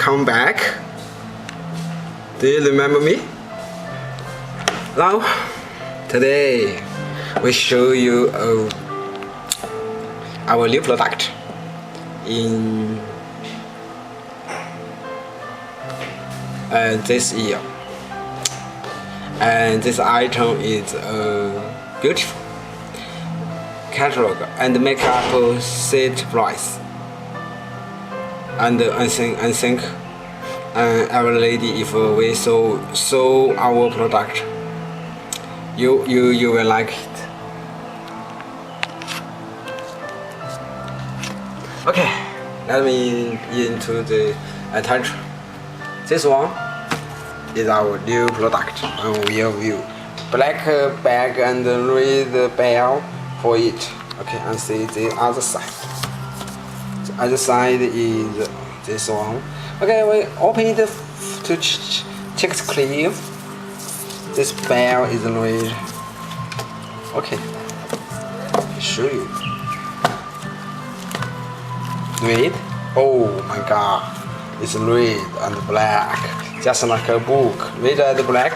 welcome back. Do you remember me? Now, today we show you our new product in this year, and this item is beautiful catalog and makeup set price. And I think our lady, if we saw our product, you will like it. Okay, let me into the title. This one is our new product on real view. Black bag and red bell for it. Okay, and see the other side. The other side is this one. Okay, we open it to check it's clear. This bell is red. Okay, I'll show you. Red. Oh my God, it's red and black, just like a book. Red and black,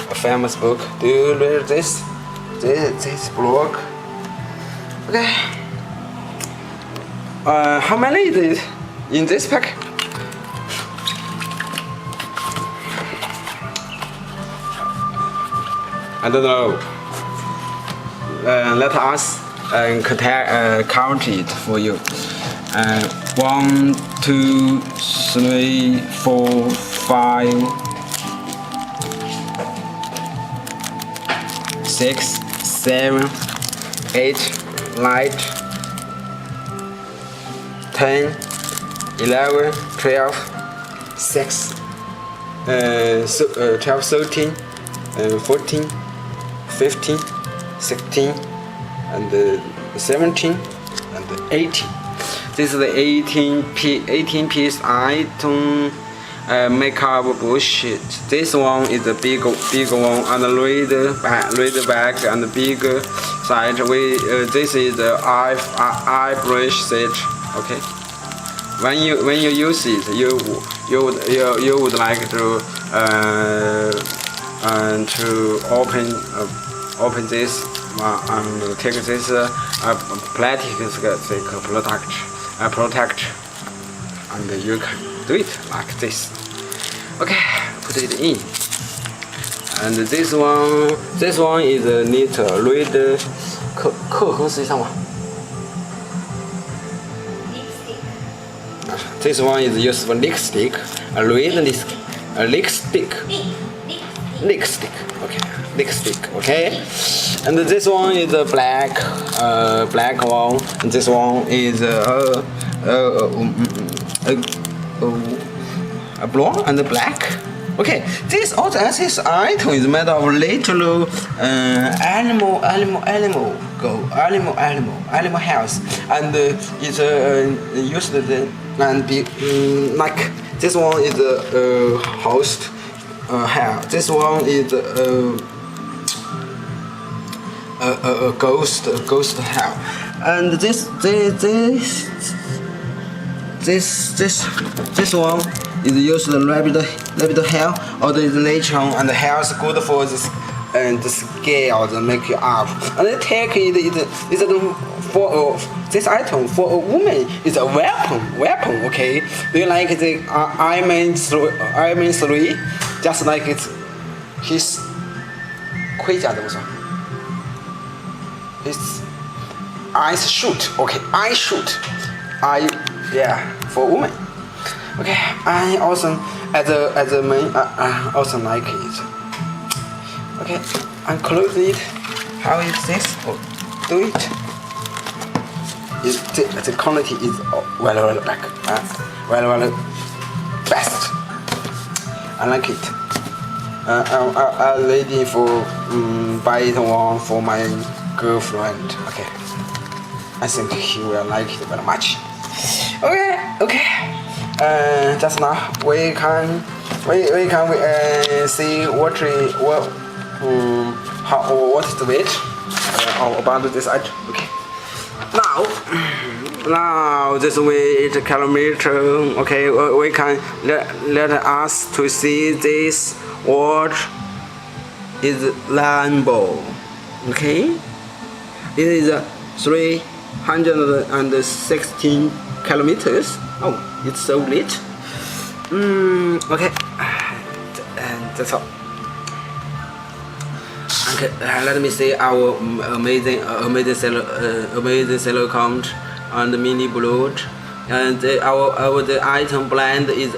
a famous book. Do you read this? This book. Okay. How many is it in this pack? I don't know. Let us count it for you. 1, 2, 3, 4, 5, 6, 7, 8, 9, 10, 11, 12, 6, 12, 13, 14, 15, 16, and 17, and 18. This is the 18 piece item makeup bullshit. This one is the big one, and red bag and big side. This is the eye brush set. Okay. When you use it, you would like to open this and take this plastic product, and you can do it like this. Okay, put it in. And this one is neat red 刻痕实际上吗？ This one is used for lipstick, a red lipstick. Okay, lipstick. Okay, and this one is a black one. And this one is a blonde and black. Okay, this item is made of little animal house, and it's used and be like this one is a host hair. This one is a ghost hair, and this one is used rabbit hair, or the nature, and the hair is good for this and the scale, the make it up. And they take it for this item for a woman is a weapon. Okay, do you like the Iron Man 3? Just like it's his 盔甲怎么说？ His eyes shoot. Okay, eye shoot. For women. Okay, I also as a man also like it. Okay, I close it. How is this? Oh, do it. The quality is well back. Well best. I like it. I'm ready for buy it one for my girlfriend. Okay, I think he will like it very much. Okay. Just now we can see what is the weight about this item. Okay. Now Now this way 8 kilometer. Okay, we can let us to see this word is rainbow. Okay, it is 316 kilometers. Oh, it's so late. Okay, and that's all. Okay, let me see our amazing seller count and mini blood. And the item brand is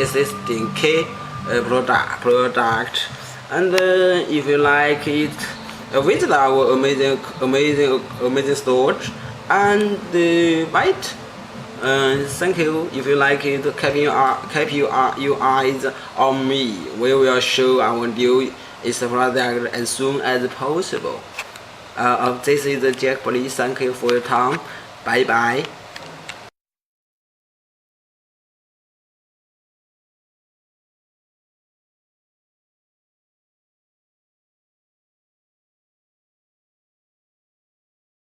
MISS.K product. And if you like it, visit our amazing store and buy it. Thank you. If you like it, keep your eyes on me. We will show our new product as soon as possible. This is Jack. Please, thank you for your time. Bye bye.